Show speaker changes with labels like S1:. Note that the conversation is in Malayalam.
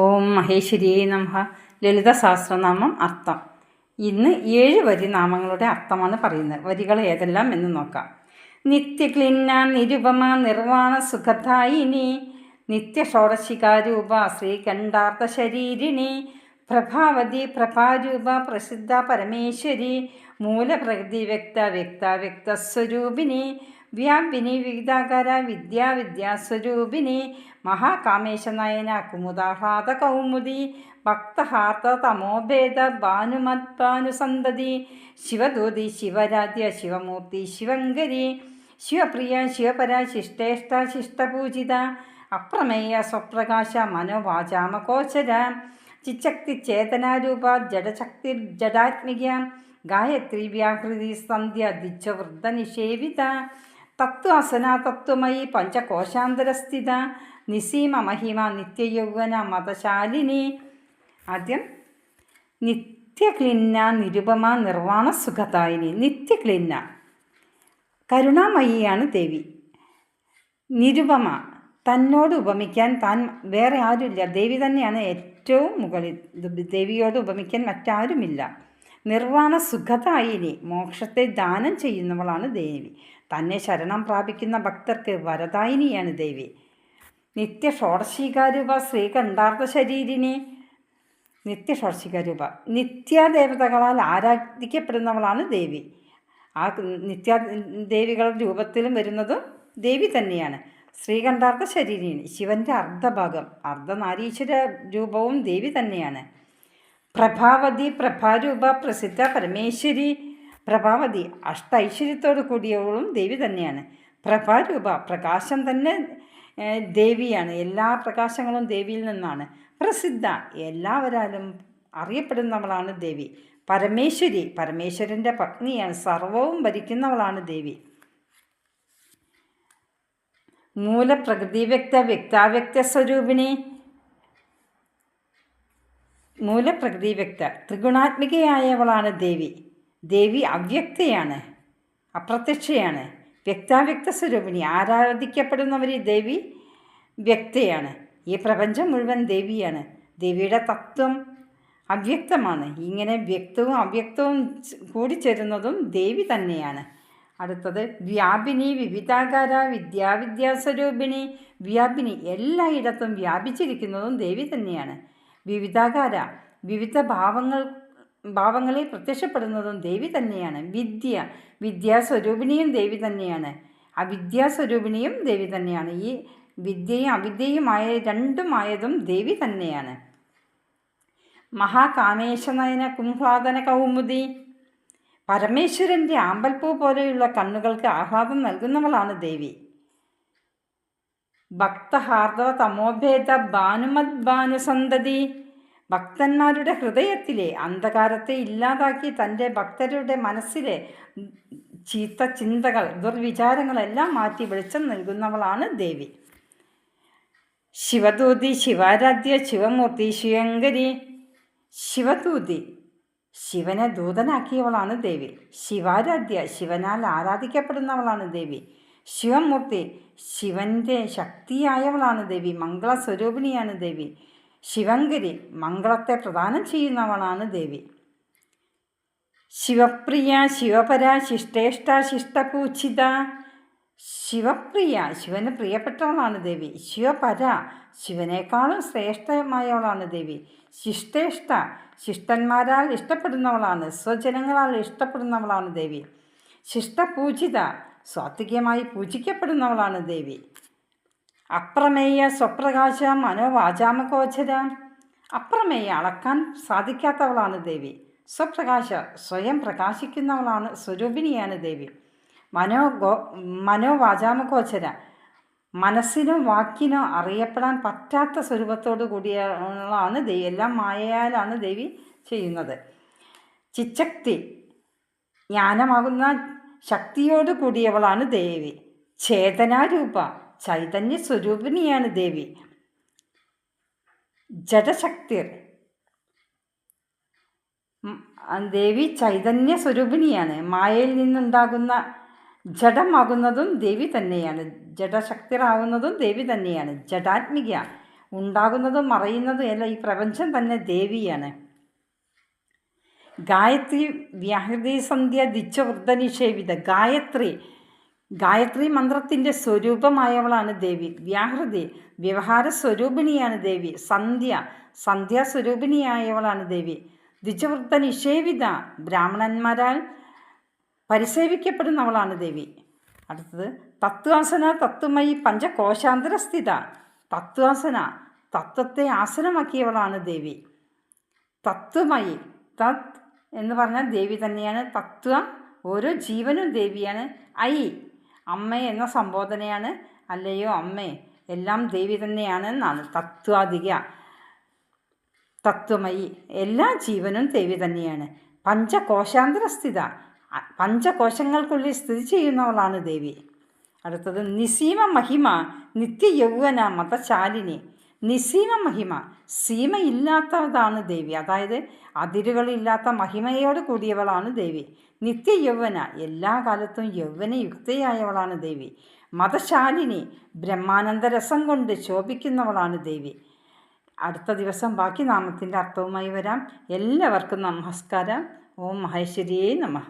S1: ഓം മഹേശ്വരിയെ നമഃ. ലളിത സഹസ്രനാമം അർത്ഥം. ഇന്ന് 7 വരി നാമങ്ങളുടെ അർത്ഥമാണ് പറയുന്നത്. വരികൾ ഏതെല്ലാം എന്ന് നോക്കാം. നിത്യക്ലിന്ന നിരുപമ നിർവാണ സുഖദായിനി നിത്യ ഷോഡശികാരൂപ ശ്രീകണ്ഠാർത്ഥ ശരീരിണി പ്രഭാവതി പ്രഭാരൂപ പ്രസിദ്ധ പരമേശ്വരി മൂലപ്രകൃതി വ്യക്തസ്വരൂപിണി വ്യാപിനി വിവിധാകാര വിദ്യാസ്വരൂപിണി മഹാകാമേശനയന കുമുദാഹ്ലാദ കൗമുദി ഭക്തഹാർത്ത തമോഭേദ ഭാനുമദ്ഭാനുസന്തതി ശിവദൂതി ശിവരാധ്യ ശിവമൂർത്തി ശിവങ്കരി ശിവപ്രിയ ശിവപര ശിഷ്ടേഷ്ട ശിഷ്ടപൂജിത അപ്രമേയ സ്വപ്രകാശ മനോവാചാമകോചര ചിച്ചക്തി ചേതനാരൂപ ജഡശക്തി ജഡാത്മിക ഗായത്രി വ്യാഹൃതി സന്ധ്യ ദിച്ഛവൃദ്ധ നിഷേവിത തത്വാസന തത്വമയി പഞ്ചകോശാന്തരസ്ഥിത നിസീമ മഹിമ നിത്യയൗവന മതശാലിനി. ആദ്യം നിത്യക്ലിന്ന നിരുപമ നിർവാണ സുഖദായിനി. നിത്യക്ലിന്ന കരുണാമയിയാണ് ദേവി. നിരുപമ തന്നോട് ഉപമിക്കാൻ താൻ വേറെ ആരുമില്ല. ദേവി തന്നെയാണ് ഏറ്റവും മുകളിൽ. ദേവിയോട് ഉപമിക്കാൻ മറ്റാരുമില്ല. നിർവാണ സുഖദായിനി മോക്ഷത്തെ ദാനം ചെയ്യുന്നവളാണ് ദേവി. തന്നെ ശരണം പ്രാപിക്കുന്ന ഭക്തർക്ക് വരദായിനിയാണ് ദേവി. നിത്യ ഷോഡശികാരൂപ ശ്രീകണ്ഠാർത്ഥ ശരീരിണി. നിത്യ ഷോഡശികാരൂപ നിത്യദേവതകളാൽ ആരാധിക്കപ്പെടുന്നവളാണ് ദേവി. ആ നിത്യ ദേവികളുടെ രൂപത്തിലും വരുന്നതും ദേവി തന്നെയാണ്. ശ്രീകണ്ഠാർത്ഥ ശരീരിണി ശിവൻ്റെ അർദ്ധഭാഗം. അർദ്ധനാരീശ്വര രൂപവും ദേവി തന്നെയാണ്. പ്രഭാവതി പ്രഭാരൂപ പ്രസിദ്ധ പരമേശ്വരി. പ്രഭാവതി അഷ്ടൈശ്വര്യത്തോടു കൂടിയവളും ദേവി തന്നെയാണ്. പ്രഭാരൂപ പ്രകാശം തന്നെ ദേവിയാണ്. എല്ലാ പ്രകാശങ്ങളും ദേവിയിൽ നിന്നാണ്. പ്രസിദ്ധ എല്ലാവരാലും അറിയപ്പെടുന്നവളാണ് ദേവി. പരമേശ്വരി പരമേശ്വരൻ്റെ പത്നിയാണ്. സർവവും ഭരിക്കുന്നവളാണ് ദേവി. മൂലപ്രകൃതി വ്യക്താവ്യക്ത സ്വരൂപിണി. മൂലപ്രകൃതി ത്രിഗുണാത്മികയായവളാണ് ദേവി. ദേവി അവ്യക്തയാണ്, അപ്രത്യക്ഷയാണ്. വ്യക്താവ്യക്ത സ്വരൂപിണി ആരാധിക്കപ്പെടുന്നവരിൽ ദേവി വ്യക്തയാണ്. ഈ പ്രപഞ്ചം മുഴുവൻ ദേവിയാണ്. ദേവിയുടെ തത്വം അവ്യക്തമാണ്. ഇങ്ങനെ വ്യക്തവും അവ്യക്തവും കൂടിച്ചേരുന്നതും ദേവി തന്നെയാണ്. അടുത്തത് വ്യാപിനി വിവിധാകാര വിദ്യാസ്വരൂപിണി. വ്യാപിനി എല്ലായിടത്തും വ്യാപിച്ചിരിക്കുന്നതും ദേവി തന്നെയാണ്. വിവിധാകാര വിവിധ ഭാവങ്ങളിൽ പ്രത്യക്ഷപ്പെടുന്നതും ദേവി തന്നെയാണ്. വിദ്യാസ്വരൂപിണിയും ദേവി തന്നെയാണ്. അവിദ്യാസ്വരൂപിണിയും ദേവി തന്നെയാണ്. ഈ വിദ്യയും അവിദ്യയുമായ രണ്ടുമായതും ദേവി തന്നെയാണ്. മഹാകാമേശനയന കുംഹ്ലാദന കൗമുദി. പരമേശ്വരൻ്റെ ആമ്പൽപ്പൂ പോലെയുള്ള കണ്ണുകൾക്ക് ആഹ്ലാദം നൽകുന്നവളാണ് ദേവി. ഭക്തഹാർദവ തമോഭേദ ഭാനുമദ്ഭാനുസന്തതി. ഭക്തന്മാരുടെ ഹൃദയത്തിലെ അന്ധകാരത്തെ ഇല്ലാതാക്കി തൻ്റെ ഭക്തരുടെ മനസ്സിലെ ചീത്ത ചിന്തകൾ ദുർവിചാരങ്ങളെല്ലാം മാറ്റി വെളിച്ചം നൽകുന്നവളാണ് ദേവി. ശിവദൂതി ശിവാരാധ്യ ശിവമൂർത്തി ശിവങ്കരി. ശിവദൂതി ശിവനെ ദൂതനാക്കിയവളാണ് ദേവി. ശിവാരാധ്യ ശിവനാൽ ആരാധിക്കപ്പെടുന്നവളാണ് ദേവി. ശിവമൂർത്തി ശിവൻ്റെ ശക്തിയായവളാണ് ദേവി. മംഗളസ്വരൂപിണിയാണ് ദേവി. ശിവങ്കരി മംഗളത്തെ പ്രദാനം ചെയ്യുന്നവളാണ് ദേവി. ശിവപ്രിയ ശിവപര ശിഷ്ടേഷ്ട ശിഷ്ടപൂജിത. ശിവപ്രിയ ശിവന് പ്രിയപ്പെട്ടവളാണ് ദേവി. ശിവപര ശിവനേക്കാളും ശ്രേഷ്ഠമായവളാണ് ദേവി. ശിഷ്ടേഷ്ട ശിഷ്ടന്മാരാൽ ഇഷ്ടപ്പെടുന്നവളാണ്. സ്വജനങ്ങളാൽ ഇഷ്ടപ്പെടുന്നവളാണ് ദേവി. ശിഷ്ടപൂജിത സാത്വികമായി പൂജിക്കപ്പെടുന്നവളാണ് ദേവി. അപ്രമേയ സ്വപ്രകാശ മനോവാചാമകോചര. അപ്രമേയ അളക്കാൻ സാധിക്കാത്തവളാണ് ദേവി. സ്വപ്രകാശ സ്വയം പ്രകാശിക്കുന്നവളാണ്, സ്വരൂപിണിയാണ് ദേവി. മനോവാചാമകോചര മനസ്സിനോ വാക്കിനോ അറിയപ്പെടാൻ പറ്റാത്ത സ്വരൂപത്തോടു കൂടിയാണ് ദേവി. എല്ലാം മായയാലാണ് ദേവി ചെയ്യുന്നത്. ചിച്ചക്തി ജ്ഞാനമാകുന്ന ശക്തിയോട് കൂടിയവളാണ് ദേവി. ചേതനാരൂപ ചൈതന്യ സ്വരൂപിണിയാണ് ദേവി. ജഡശക്തി ദേവി ചൈതന്യ സ്വരൂപിണിയാണ്. മായയിൽ നിന്നുണ്ടാകുന്ന ജഡമാകുന്നതും ദേവി തന്നെയാണ്. ജഡശക്തിയാവുന്നതും ദേവി തന്നെയാണ്. ജഡാത്മിക ഉണ്ടാകുന്നതും മറയുന്നതും എല്ലാം ഈ പ്രപഞ്ചം തന്നെ ദേവിയാണ്. ഗായത്രി വ്യാഹൃതി സന്ധ്യ ദിച്ചവൃദ്ധനിഷേവിത. ഗായത്രി മന്ത്രത്തിൻ്റെ സ്വരൂപമായവളാണ് ദേവി. വ്യാഹൃതി വ്യവഹാര സ്വരൂപിണിയാണ് ദേവി. സന്ധ്യാസ്വരൂപിണിയായവളാണ് ദേവി. ദിച്ചവൃദ്ധ നിഷേവിത ബ്രാഹ്മണന്മാരാൽ പരിസേവിക്കപ്പെടുന്നവളാണ് ദേവി. അടുത്തത് തത്വാസന തത്വമയി പഞ്ചകോശാന്തരസ്ഥിത. തത്വാസന തത്വത്തെ ആസനമാക്കിയവളാണ് ദേവി. തത്വമയി തത് എന്ന് പറഞ്ഞാൽ ദേവി തന്നെയാണ്. തത്വ ഓരോ ജീവനും ദേവിയാണ്. ഐ അമ്മ എന്ന സംബോധനയാണ്. അല്ലയോ അമ്മേ, എല്ലാം ദേവി തന്നെയാണ് എന്നാണ്. തത്വാധിക തത്വമയി എല്ലാ ജീവനും ദേവി തന്നെയാണ്. പഞ്ചകോശാന്തരസ്ഥിത പഞ്ചകോശങ്ങൾക്കുള്ളിൽ സ്ഥിതി ചെയ്യുന്നവളാണ് ദേവി. അടുത്തത് നിസീമ മഹിമ നിത്യയൗവന മതശാലിനി. നിസീമ മഹിമ സീമയില്ലാത്തതാണ് ദേവി. അതായത് അതിരുകളില്ലാത്ത മഹിമയോട് കൂടിയവളാണ് ദേവി. നിത്യയൗവന എല്ലാ കാലത്തും യൗവനയുക്തയായവളാണ് ദേവി. മതശാലിനി ബ്രഹ്മാനന്ദരസം കൊണ്ട് ശോഭിക്കുന്നവളാണ് ദേവി. അടുത്ത ദിവസം ബാക്കി നാമത്തിൻ്റെ അർത്ഥവുമായി വരാം. എല്ലാവർക്കും നമസ്കാരം. ഓം മഹേശ്വരിയേ നമഃ.